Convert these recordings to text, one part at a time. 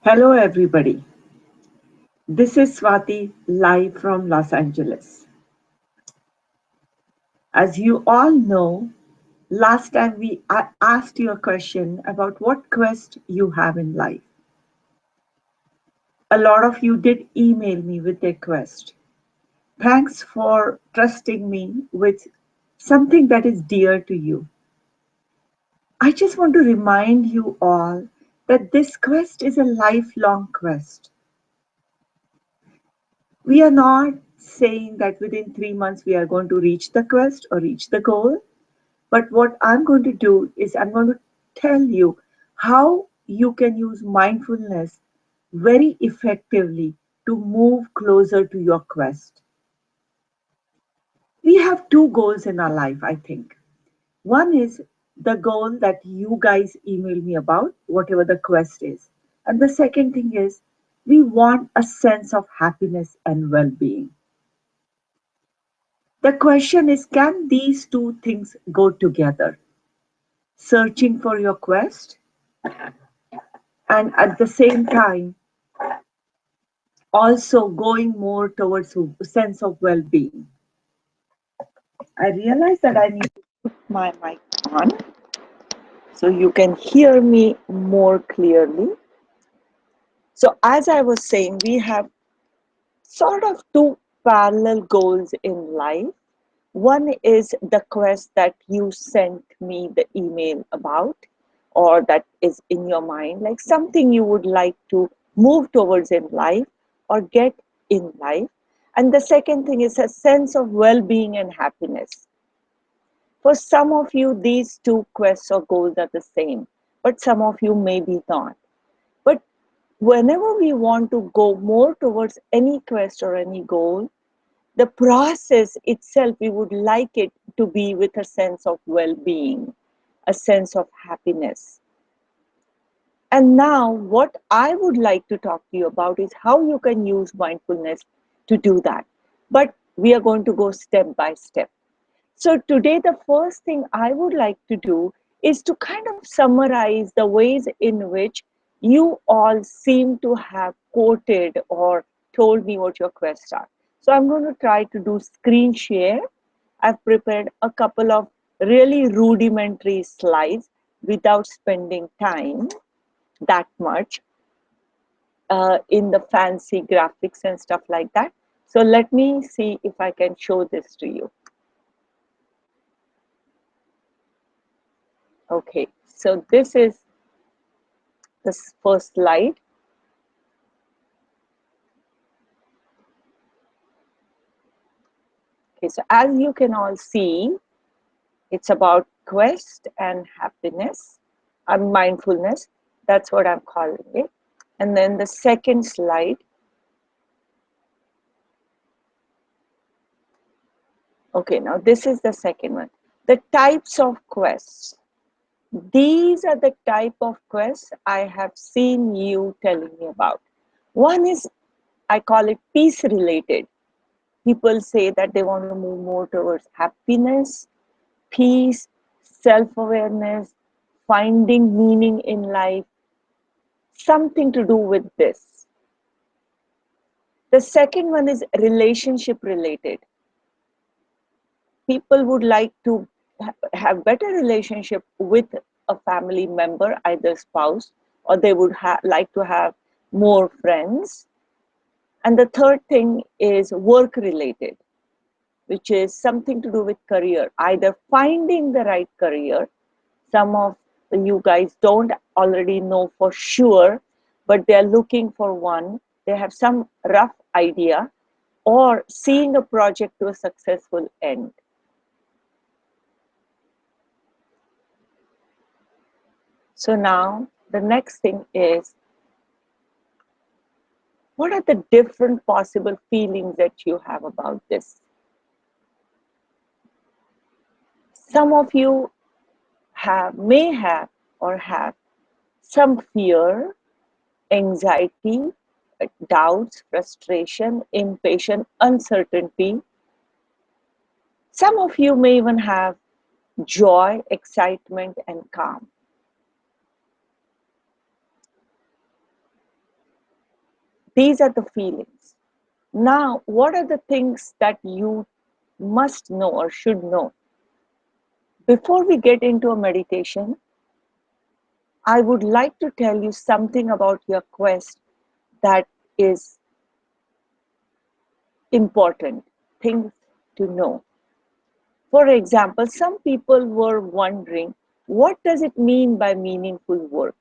Hello, everybody. This is Swati live from Los Angeles. As you all know, last time I asked you a question about what quest you have in life. A lot of you did email me with their quest. Thanks for trusting me with something that is dear to you. I just want to remind you all that this quest is a lifelong quest. We are not saying that within 3 months we are going to reach the quest or reach the goal. But what I'm going to do is I'm going to tell you how you can use mindfulness very effectively to move closer to your quest. We have two goals in our life, I think. One is the goal that you guys email me about, whatever the quest is. And the second thing is we want a sense of happiness and well being. The question is, can these two things go together? Searching for your quest and at the same time also going more towards a sense of well-being. I realize that I need to put my mic on so you can hear me more clearly. So as I was saying, we have sort of two parallel goals in life. One is the quest that you sent me the email about, or that is in your mind, like something you would like to move towards in life or get in life. And the second thing is a sense of well being and happiness. For some of you, these two quests or goals are the same, but some of you maybe not. But whenever we want to go more towards any quest or any goal, the process itself, we would like it to be with a sense of well-being, a sense of happiness. And now what I would like to talk to you about is how you can use mindfulness to do that. But we are going to go step by step. So today, the first thing I would like to do is to kind of summarize the ways in which you all seem to have quoted or told me what your quests are. So I'm going to try to do screen share. I've prepared a couple of really rudimentary slides without spending time that much in the fancy graphics and stuff like that. So let me see if I can show this to you. Okay, so this is the first slide. Okay, so as you can all see, it's about quest and happiness and mindfulness. That's what I'm calling it. And then the second slide. Okay, now this is the second one. The types of quests. These are the type of quests I have seen you telling me about. One is, I call it peace related. People say that they want to move more towards happiness, peace, self-awareness, finding meaning in life, something to do with this. The second one is relationship related. People would like to have better relationship with a family member, either spouse, or they would like to have more friends. And the third thing is work related, which is something to do with career, either finding the right career. Some of you guys don't already know for sure, but they're looking for one. They have some rough idea, or seeing a project to a successful end. So now the next thing is, what are the different possible feelings that you have about this? Some of you may have or have some fear, anxiety, doubts, frustration, impatience, uncertainty. Some of you may even have joy, excitement, and calm. These are the feelings. Now, what are the things that you must know or should know? Before we get into a meditation, I would like to tell you something about your quest that is important, things to know. For example, some people were wondering, what does it mean by meaningful work?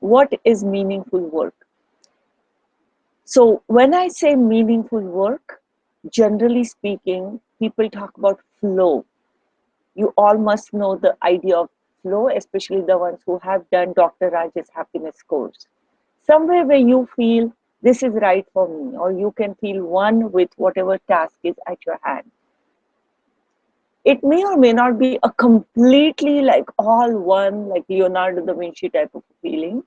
What is meaningful work? So when I say meaningful work, generally speaking, people talk about flow. You all must know the idea of flow, especially the ones who have done Dr. Raj's happiness course. Somewhere where you feel this is right for me, or you can feel one with whatever task is at your hand. It may or may not be a completely like all one, like Leonardo da Vinci type of feeling.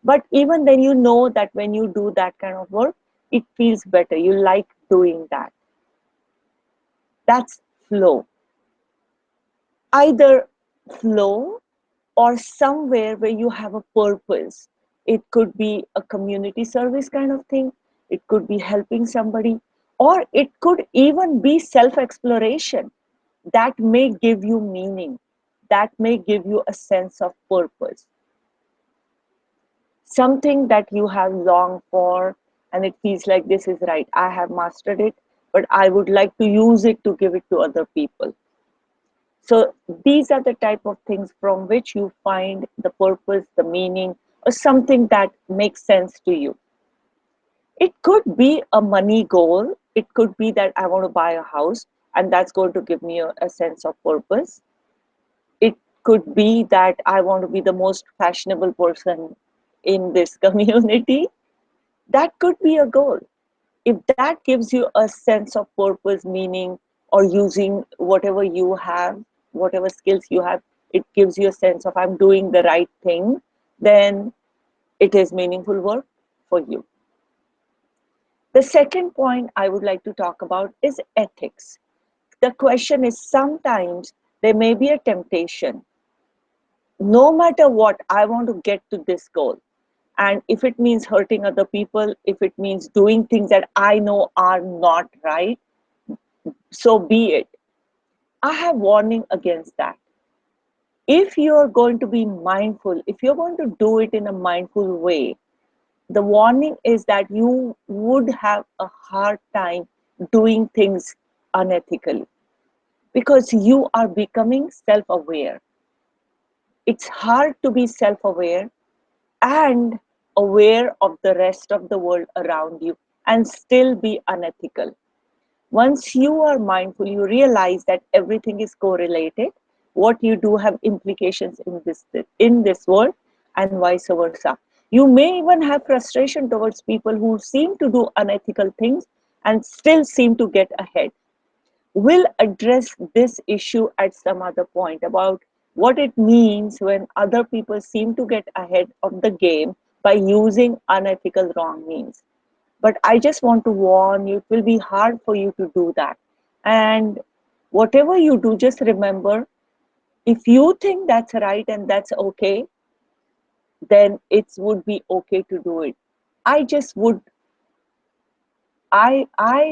But even then, you know that when you do that kind of work, it feels better. You like doing that. That's flow. Either flow or somewhere where you have a purpose. It could be a community service kind of thing. It could be helping somebody, or it could even be self-exploration. That may give you meaning. That may give you a sense of purpose. Something that you have longed for and it feels like this is right. I have mastered it, but I would like to use it to give it to other people. So these are the type of things from which you find the purpose, the meaning, or something that makes sense to you. It could be a money goal. It could be that I want to buy a house and that's going to give me a sense of purpose. It could be that I want to be the most fashionable person in this community. That could be a goal. If that gives you a sense of purpose, meaning, or using whatever you have, whatever skills you have, it gives you a sense of I'm doing the right thing, then it is meaningful work for you. The second point I would like to talk about is ethics. The question is, sometimes there may be a temptation. No matter what, I want to get to this goal. And if it means hurting other people, if it means doing things that I know are not right, so be it. I have warning against that. If you're going to be mindful, if you're going to do it in a mindful way, the warning is that you would have a hard time doing things unethically because you are becoming self-aware. It's hard to be self-aware and aware of the rest of the world around you and still be unethical. Once you are mindful, you realize that everything is correlated. What you do have implications in this world and vice versa. You may even have frustration towards people who seem to do unethical things and still seem to get ahead. We'll address this issue at some other point about what it means when other people seem to get ahead of the game by using unethical wrong means. But I just want to warn you, it will be hard for you to do that. And whatever you do, just remember, if you think that's right and that's okay, then it would be okay to do it. I just would, I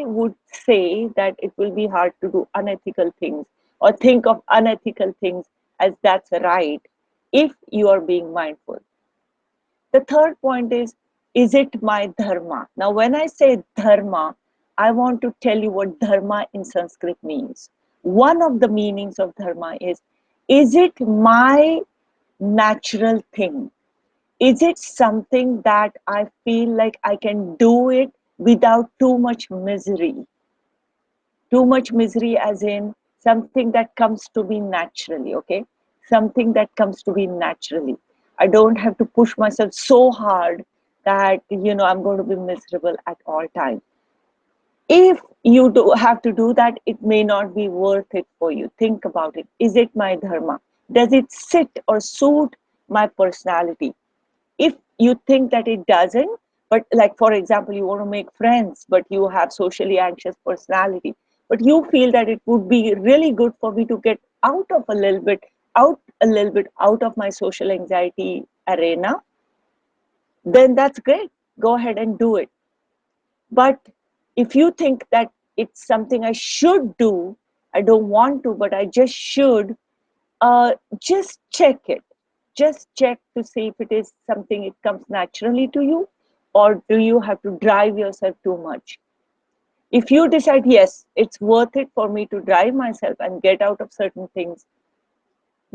would say that it will be hard to do unethical things or think of unethical things as that's right if you are being mindful. The third point is it my dharma? Now, when I say dharma, I want to tell you what dharma in Sanskrit means. One of the meanings of dharma is it my natural thing? Is it something that I feel like I can do it without too much misery? Too much misery as in something that comes to me naturally, okay? Something that comes to me naturally. I don't have to push myself so hard that, I'm going to be miserable at all times. If you do have to do that, it may not be worth it for you. Think about it. Is it my dharma? Does it sit or suit my personality? If you think that it doesn't, but like for example, you want to make friends but you have socially anxious personality, but you feel that it would be really good for me to get out a little bit out of my social anxiety arena, then that's great. Go ahead and do it. But if you think that it's something I should do, I don't want to, but I just should, just check it. Just check to see if it is something it comes naturally to you, or do you have to drive yourself too much? If you decide, yes, it's worth it for me to drive myself and get out of certain things,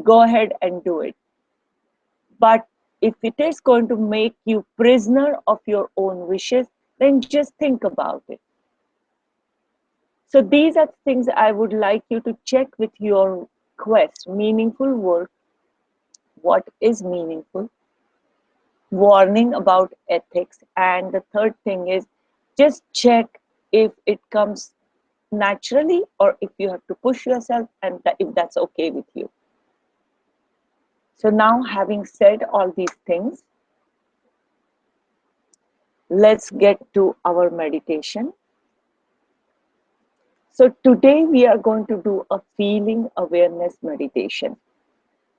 go ahead and do it. But if it is going to make you prisoner of your own wishes, then just think about it. So these are things I would like you to check with your quest. Meaningful work, what is meaningful, warning about ethics, and the third thing is just check if it comes naturally or if you have to push yourself, and if that's okay with you. So now, having said all these things, let's get to our meditation. So today we are going to do a feeling awareness meditation.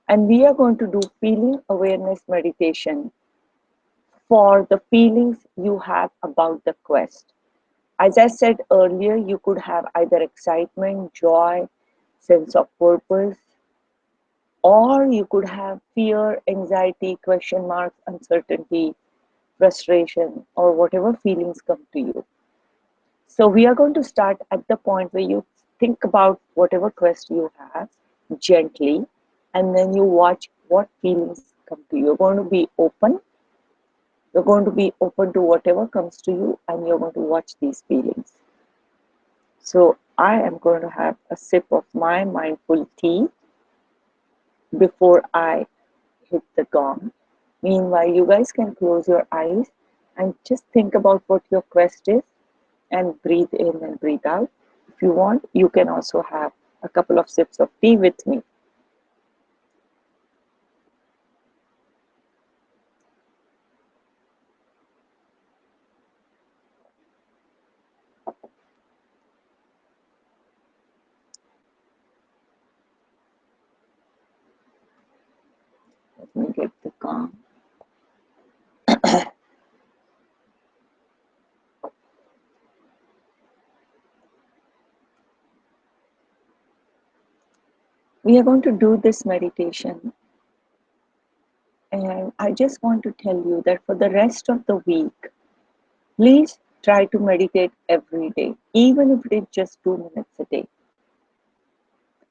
And we are going to do feeling awareness meditation for the feelings you have about the quest. As I said earlier, you could have either excitement, joy, sense of purpose, or you could have fear, anxiety, question marks, uncertainty, frustration, or whatever feelings come to you. So we are going to start at the point where you think about whatever quest you have gently, and then you watch what feelings come to you. You're going to be open. You're going to be open to whatever comes to you, and you're going to watch these feelings. So I am going to have a sip of my mindful tea before I hit the gong. Meanwhile, you guys can close your eyes and just think about what your quest is and breathe in and breathe out. If you want, you can also have a couple of sips of tea with me. Let me get the gong. We are going to do this meditation, and I just want to tell you that for the rest of the week, please try to meditate every day, even if it is just 2 minutes a day.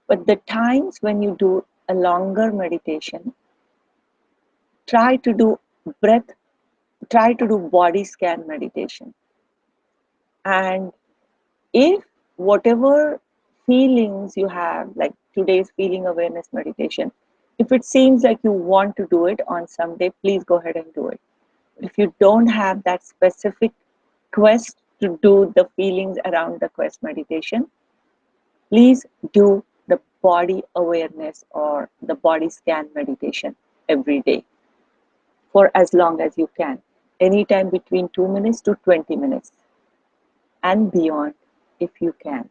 But the times when you do a longer meditation, try to do breath, try to do body scan meditation. And if whatever feelings you have, like today's feeling awareness meditation, if it seems like you want to do it on some day, please go ahead and do it. If you don't have that specific quest to do the feelings around the quest meditation, please do the body awareness or the body scan meditation every day for as long as you can, anytime between 2 minutes to 20 minutes and beyond if you can.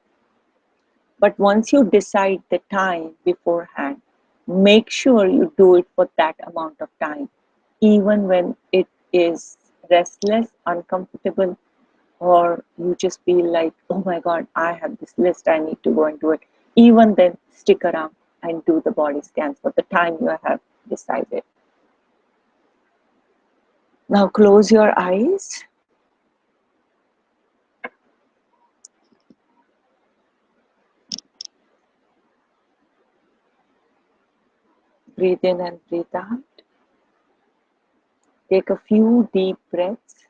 But once you decide the time beforehand, make sure you do it for that amount of time, even when it is restless, uncomfortable, or you just feel like, oh my God, I have this list, I need to go and do it. Even then, stick around and do the body scans for the time you have decided. Now close your eyes. Breathe in and breathe out. Take a few deep breaths.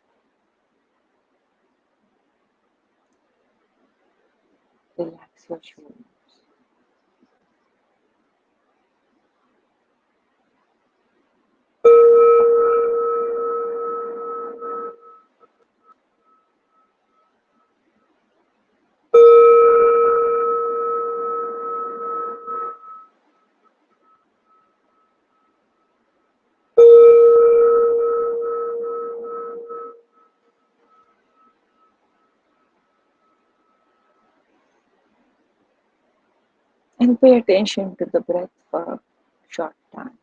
Relax your shoulders. And pay attention to the breath for a short time.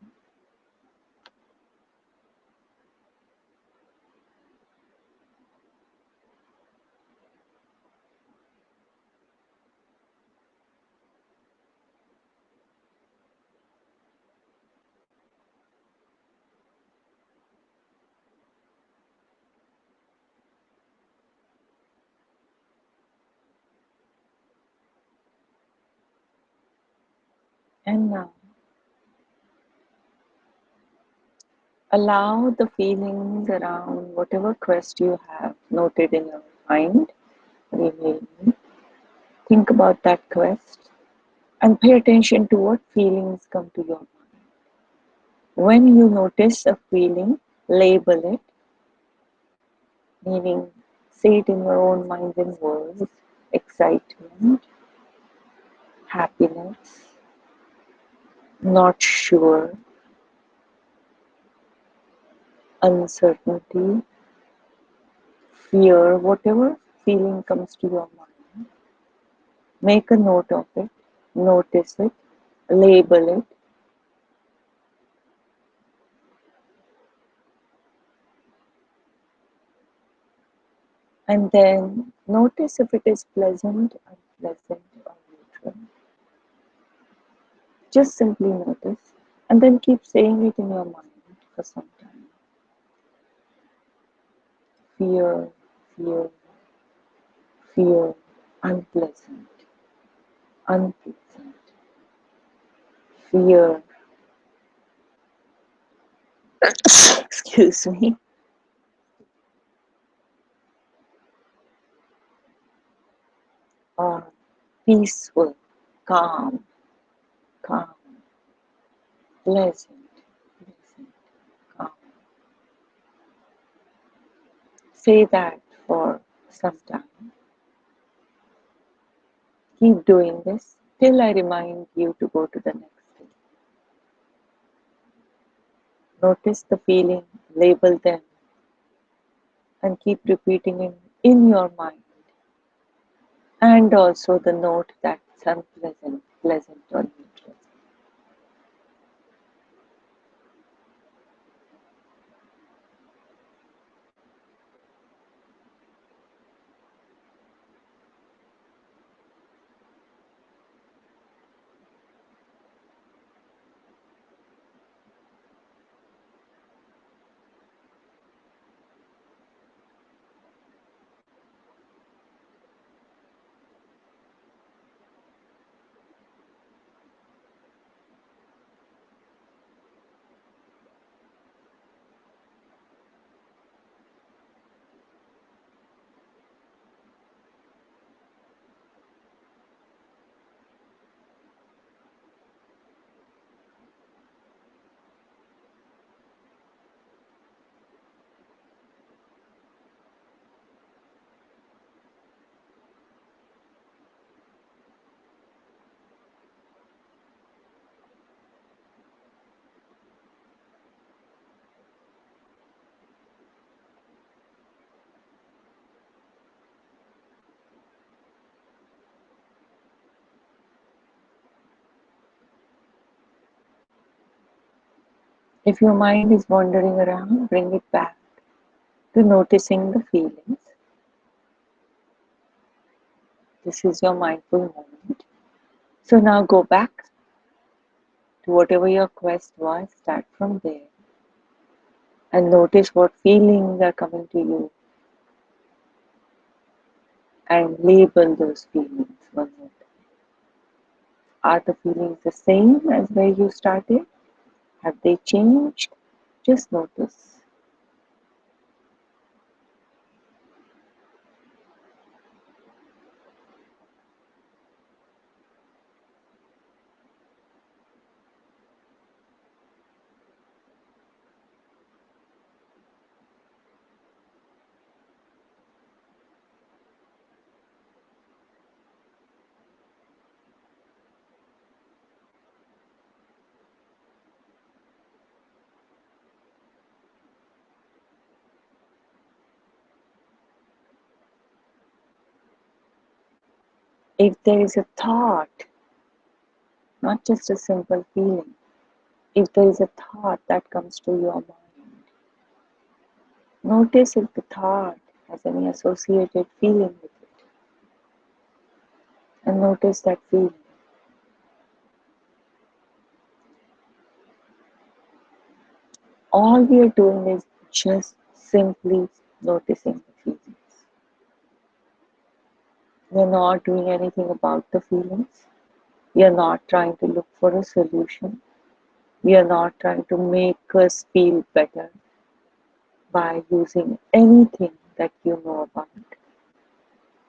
And now allow the feelings around whatever quest you have noted in your mind remain. Think about that quest and pay attention to what feelings come to your mind. When you notice a feeling, label it, meaning say it in your own mind and words: excitement, happiness, not sure, uncertainty, fear, whatever feeling comes to your mind. Make a note of it, notice it, label it, and then notice if it is pleasant, unpleasant, or neutral. Just simply notice, and then keep saying it in your mind for some time. Fear, fear, fear, unpleasant, unpleasant, fear, excuse me, or peaceful, calm, calm, pleasant, pleasant, calm. Say that for some time. Keep doing this till I remind you to go to the next step. Notice the feeling, label them, and keep repeating it in your mind. And also the note that's unpleasant, pleasant, or neutral. If your mind is wandering around, bring it back to noticing the feelings. This is your mindful moment. So now go back to whatever your quest was, start from there, and notice what feelings are coming to you and label those feelings one more time. Are the feelings the same as where you started? Have they changed? Just notice. If there is a thought, not just a simple feeling, if there is a thought that comes to your mind, notice if the thought has any associated feeling with it, and notice that feeling. All we are doing is just simply noticing the feelings. We're not doing anything about the feelings. We are not trying to look for a solution. We are not trying to make us feel better by using anything that you know about.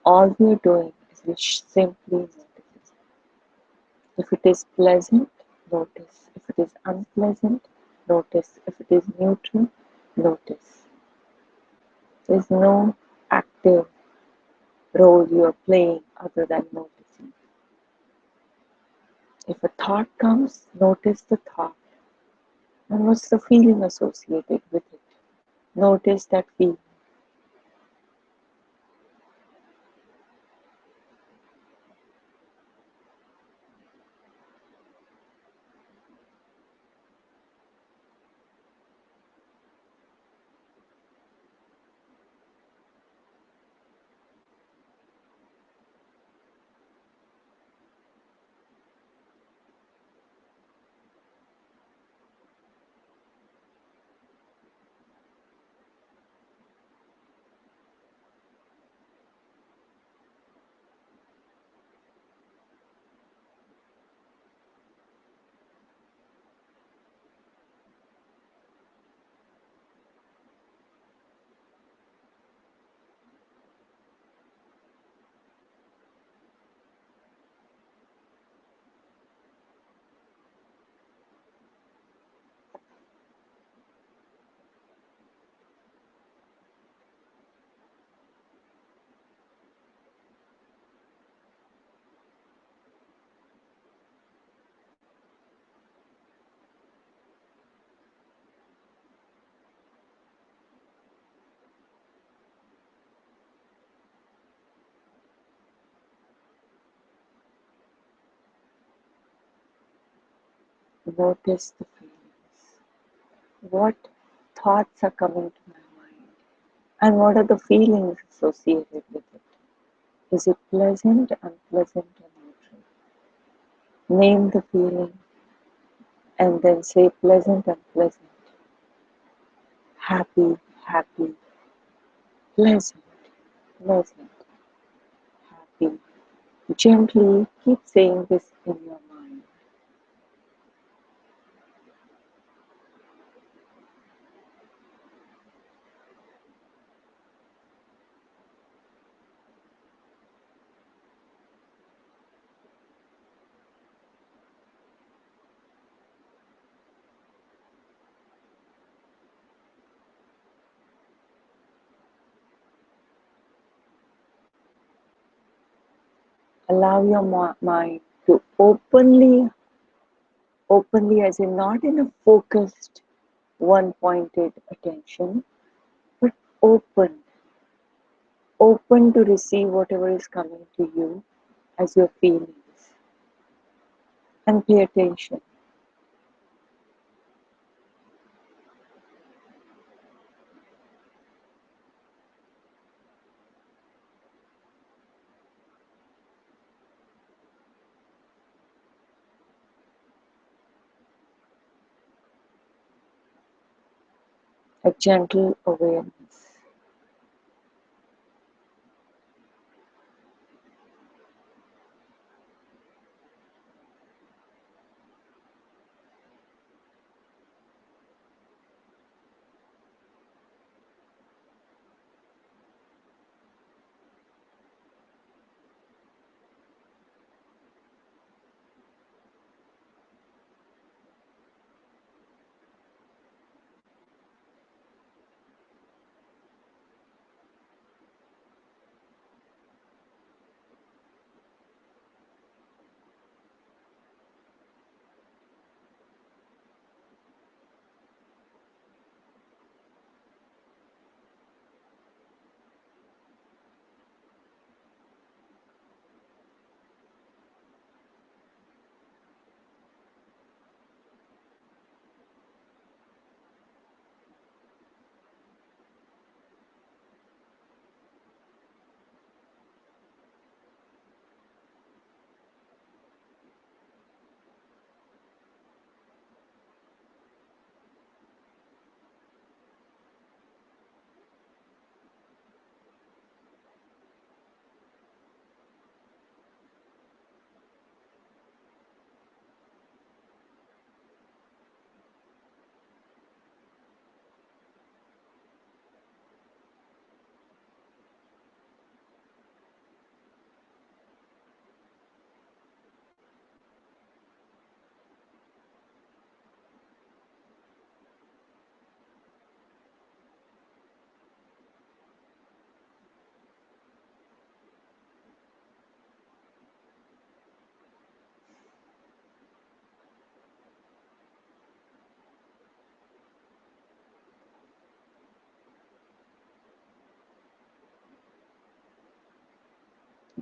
All we are doing is we simply notice. If it is pleasant, notice. If it is unpleasant, notice. If it is neutral, notice. There is no active role you are playing other than noticing. If a thought comes, notice the thought. And what's the feeling associated with it? Notice that feeling. Notice the feelings. What thoughts are coming to my mind? And what are the feelings associated with it? Is it pleasant, unpleasant, or neutral? Name the feeling and then say pleasant, unpleasant, happy, happy, pleasant, pleasant, happy. Gently keep saying this in your mind. Allow your mind to openly as in not in a focused, one-pointed attention, but open, open to receive whatever is coming to you as your feelings. And pay attention. A gentle awareness.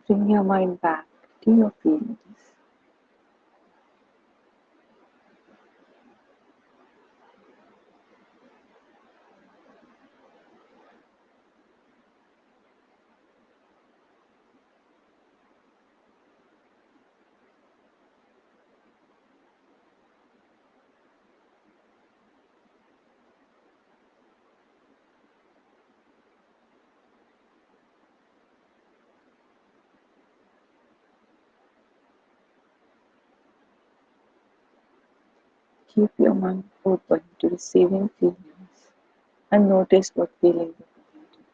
Bring your mind back to your feelings. Keep your mind open to receiving feelings and notice what feelings are coming to you.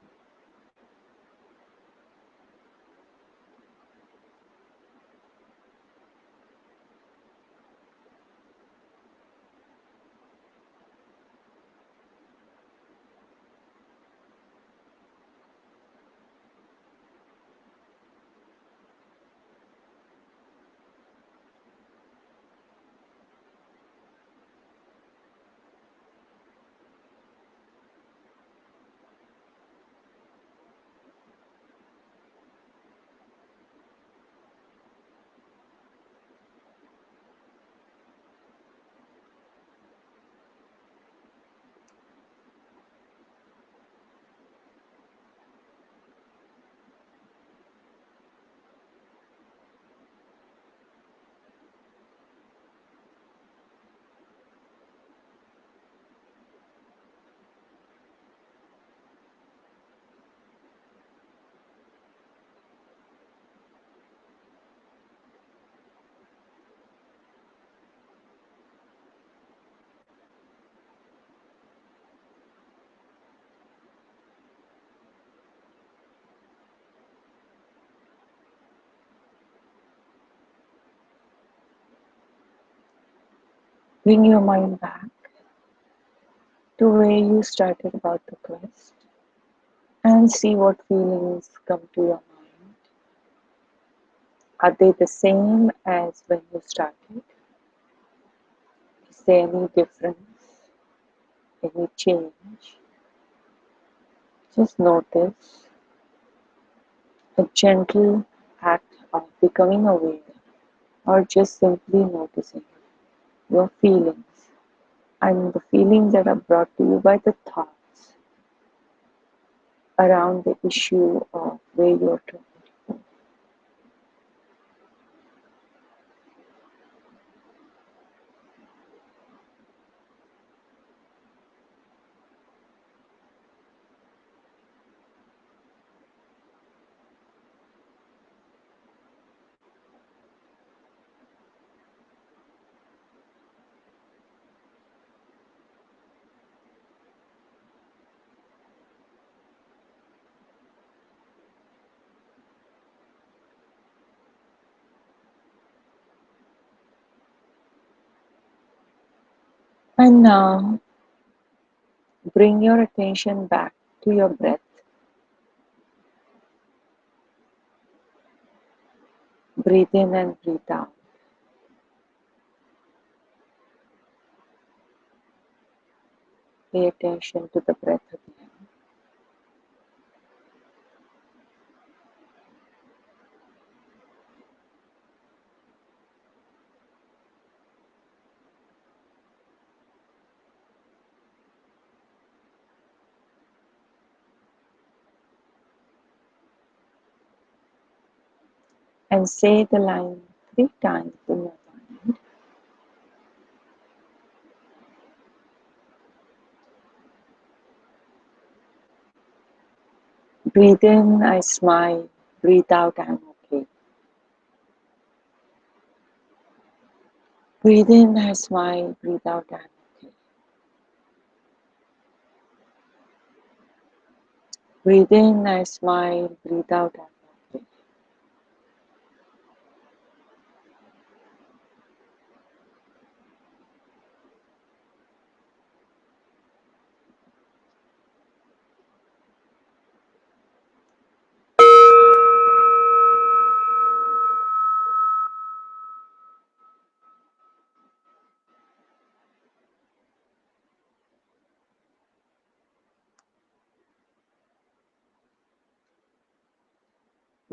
Bring your mind back to where you started about the quest and see what feelings come to your mind. Are they the same as when you started? Is there any difference, any change? Just notice a gentle act of becoming aware or just simply noticing your feelings and the feelings that are brought to you by the thoughts around the issue of where you're trying to go. And now bring your attention back to your breath. Breathe in and breathe out. Pay attention to the breath again. And say the line 3 times in your mind. Breathe in, I smile. Breathe out, I'm okay. Breathe in, I smile. Breathe out, I'm okay. Breathe in, I smile. Breathe out, I'm okay.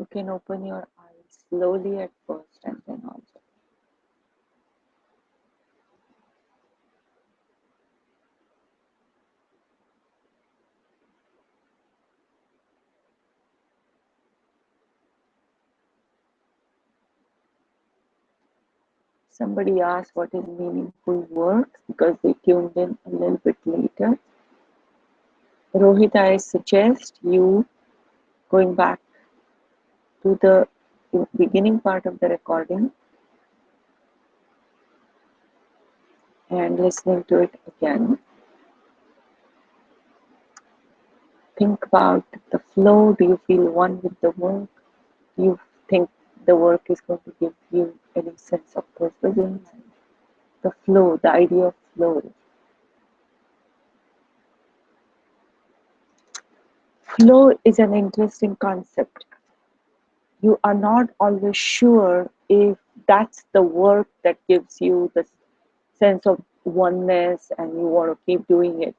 You can open your eyes slowly at first and then also. Somebody asked what is meaningful work because they tuned in a little bit later. Rohit, I suggest you going back to the beginning part of the recording and listening to it again. Think about the flow. Do you feel one with the work? Do you think the work is going to give you any sense of purpose in life? The flow, the idea of flow. Flow is an interesting concept. You are not always sure if that's the work that gives you the sense of oneness and you want to keep doing it.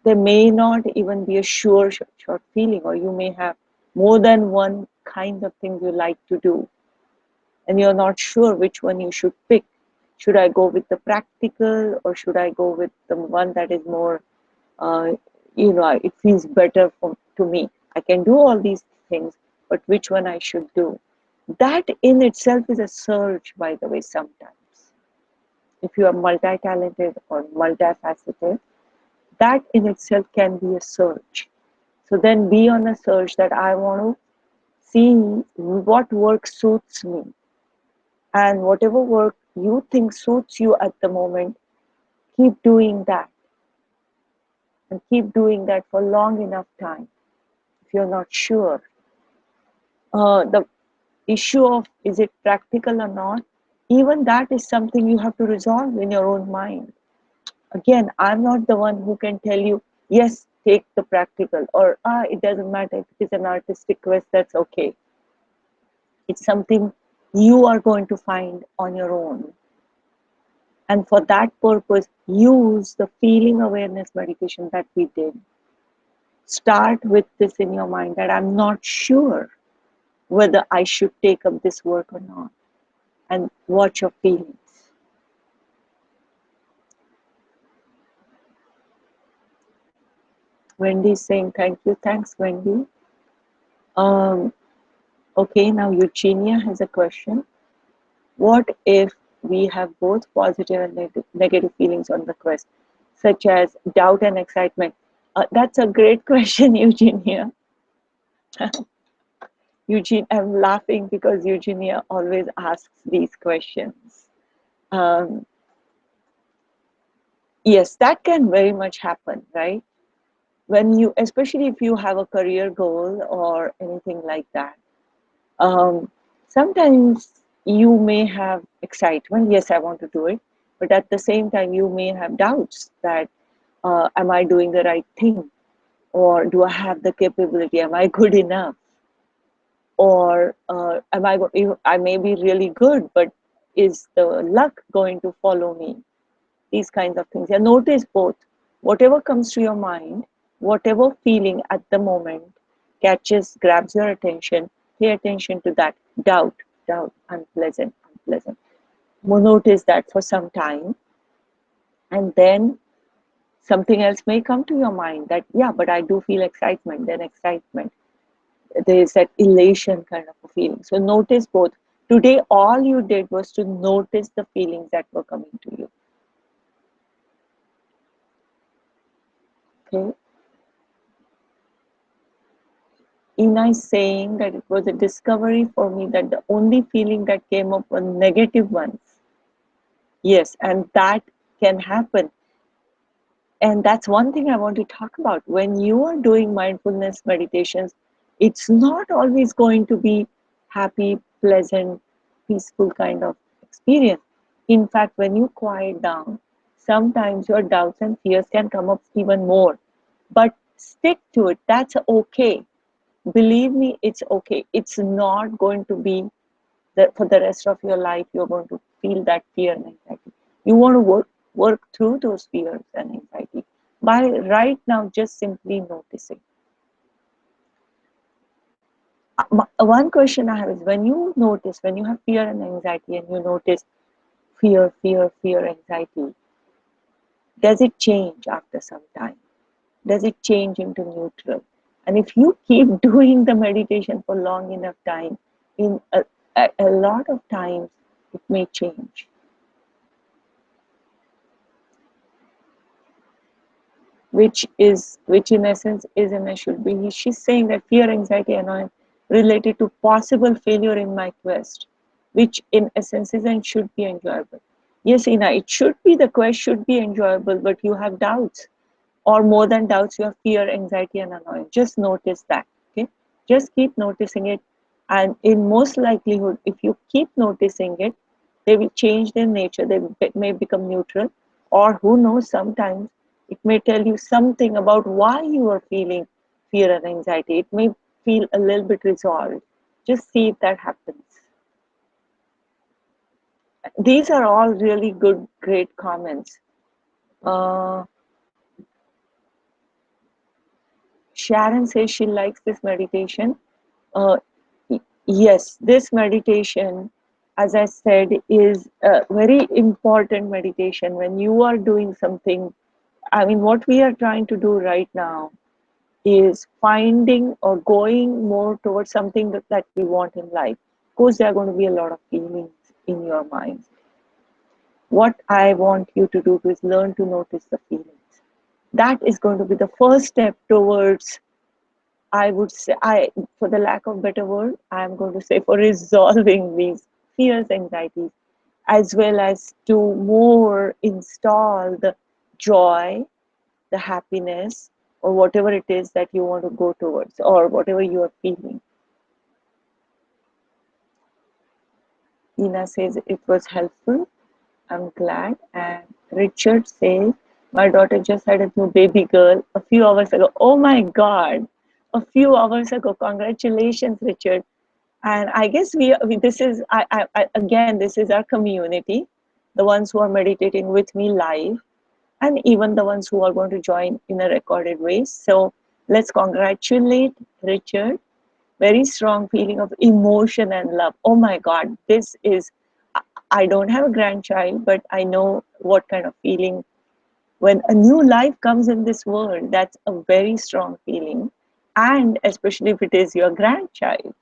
There may not even be a short feeling, or you may have more than one kind of thing you like to do, and you're not sure which one you should pick. Should I go with the practical, or should I go with the one that is more, uh, it feels better to me? I can do all these things, but which one I should do? That in itself is a surge, by the way, sometimes. If you are multi-talented or multifaceted, that in itself can be a search. So then be on a search that I want to see what work suits me. And whatever work you think suits you at the moment, keep doing that. And keep doing that for long enough time. If you're not sure, the issue of is it practical or not, even that is something you have to resolve in your own mind. Again, I'm not the one who can tell you, yes, take the practical, or it doesn't matter if it is an artistic quest, that's okay. It's something you are going to find on your own. And for that purpose, use the feeling awareness meditation that we did. Start with this in your mind that I'm not sure whether I should take up this work or not. And watch your feelings. Wendy is saying thank you. Thanks, Wendy. Okay, now Eugenia has a question. What if we have both positive and negative feelings on the quest, such as doubt and excitement? That's a great question, Eugenia. Eugene, I'm laughing because Eugenia always asks these questions. Um, yes, that can very much happen, right? When you, especially if you have a career goal or anything like that, sometimes you may have excitement. Yes, I want to do it, but at the same time, you may have doubts that am I doing the right thing, or do I have the capability? Am I good enough? Or I may be really good, but is the luck going to follow me? These kinds of things. Yeah, notice both. Whatever comes to your mind, whatever feeling at the moment grabs your attention, pay attention to that. Doubt, unpleasant. Notice that for some time, and then something else may come to your mind that, yeah, but I do feel excitement, then excitement. There is that elation kind of a feeling. So notice both. Today, all you did was to notice the feelings that were coming to you. Okay. Ina is saying that it was a discovery for me that the only feeling that came up were negative ones. Yes, and that can happen. And that's one thing I want to talk about. When you are doing mindfulness meditations, it's not always going to be happy, pleasant, peaceful kind of experience. In fact, when you quiet down, sometimes your doubts and fears can come up even more. But stick to it. That's okay. Believe me, it's okay. It's not going to be that for the rest of your life you're going to feel that fear and anxiety. You want to work through those fears and anxiety by right now just simply noticing. One question I have is, when you notice, when you have fear and anxiety, and you notice fear, anxiety, does it change after some time? Does it change into neutral? And if you keep doing the meditation for long enough time, in a lot of times, it may change. Which in essence is and should be. She's saying that fear, anxiety, annoyance related to possible failure in my quest, which in essence is and should be enjoyable. Yes, Ina, it should be, the quest should be enjoyable, but you have doubts, or more than doubts, you have fear, anxiety, and annoyance. Just notice that. Okay, just keep noticing it, and in most likelihood, if you keep noticing it, they will change their nature. They may become neutral, or who knows, sometimes it may tell you something about why you are feeling fear and anxiety. It may feel a little bit resolved. Just see if that happens. These are all really good, great comments. uh, Sharon says she likes this meditation. Uh, yes, this meditation, as I said, is a very important meditation when you are doing something. I mean, what we are trying to do right now is finding or going more towards something that we want in life. Of course, there are going to be a lot of feelings in your mind. What I want you to do is learn to notice the feelings. That is going to be the first step towards, I would say, for the lack of better word, I am going to say, for resolving these fears, anxieties, as well as to more install the joy, the happiness, or whatever it is that you want to go towards, or whatever you are feeling. Ina says it was helpful. I'm glad. And Richard says, my daughter just had a new baby girl a few hours ago. Oh my God, a few hours ago. Congratulations, Richard. And I guess this is, again, this is our community, the ones who are meditating with me live, and even the ones who are going to join in a recorded way. So let's congratulate Richard. Very strong feeling of emotion and love. Oh my God, this is, I don't have a grandchild, but I know what kind of feeling when a new life comes in this world. That's a very strong feeling. And especially if it is your grandchild,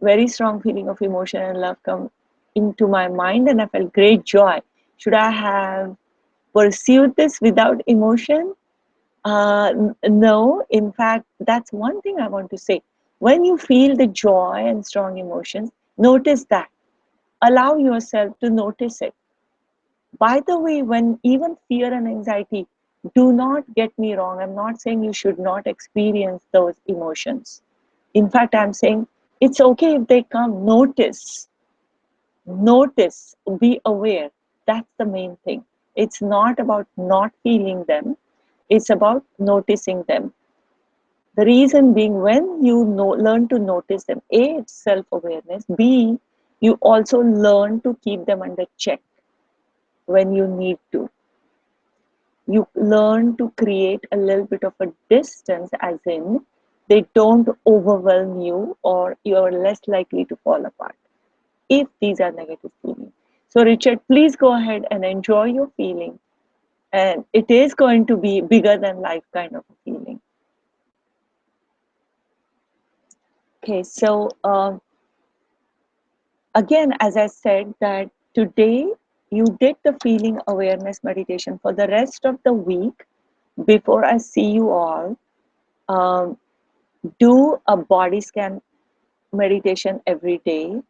very strong feeling of emotion and love come into my mind, and I felt great joy. Should I have pursued this without emotion? No. In fact, that's one thing I want to say. When you feel the joy and strong emotions, notice that. Allow yourself to notice it. By the way, when even fear and anxiety, do not get me wrong, I'm not saying you should not experience those emotions. In fact, I'm saying it's okay if they come. Notice, be aware. That's the main thing. It's not about not feeling them, it's about noticing them. The reason being, when you learn to notice them, A, it's self awareness, B, you also learn to keep them under check when you need to. You learn to create a little bit of a distance, as in they don't overwhelm you, or you're less likely to fall apart if these are negative feelings. So, Richard, please go ahead and enjoy your feeling. And it is going to be bigger than life kind of a feeling. Okay, so again, as I said, that today you did the feeling awareness meditation. For the rest of the week, before I see you all, um, do a body scan meditation every day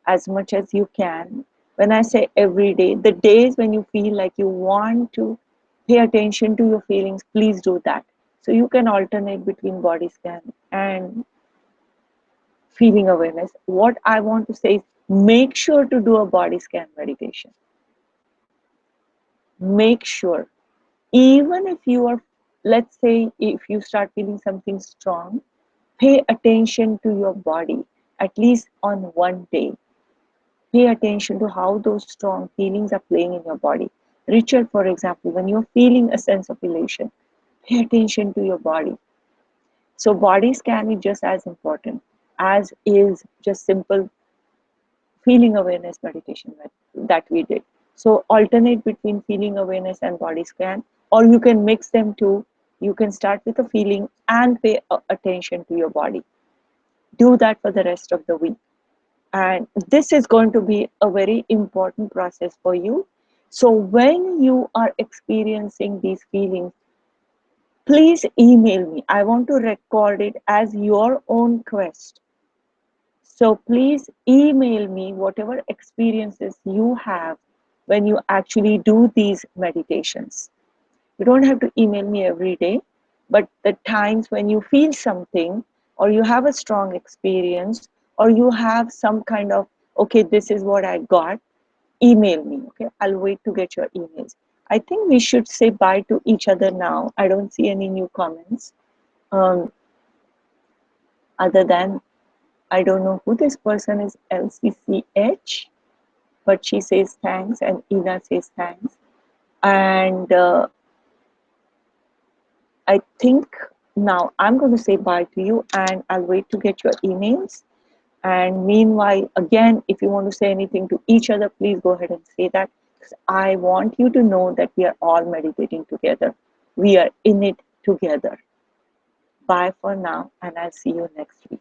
as much as you can. When I say every day, the days when you feel like you want to pay attention to your feelings, please do that. So you can alternate between body scan and feeling awareness. What I want to say is, make sure to do a body scan meditation. Make sure. Even if you are, let's say, if you start feeling something strong, pay attention to your body at least on one day. Pay attention to how those strong feelings are playing in your body. Richard, for example, when you're feeling a sense of elation, pay attention to your body. So body scan is just as important as is just simple feeling awareness meditation that we did. So alternate between feeling awareness and body scan, or you can mix them too. You can start with a feeling and pay attention to your body. Do that for the rest of the week. And this is going to be a very important process for you. So when you are experiencing these feelings, please email me. I want to record it as your own quest. So please email me whatever experiences you have when you actually do these meditations. You don't have to email me every day, but the times when you feel something, or you have a strong experience, or you have some kind of, okay, this is what I got, email me. Okay, I'll wait to get your emails. I think we should say bye to each other now. I don't see any new comments. Other than, I don't know who this person is, LCCH, but she says thanks, and Ina says thanks. And I think now I'm going to say bye to you, and I'll wait to get your emails. And meanwhile, again, if you want to say anything to each other, please go ahead and say that. Because I want you to know that we are all meditating together. We are in it together. Bye for now, and I'll see you next week.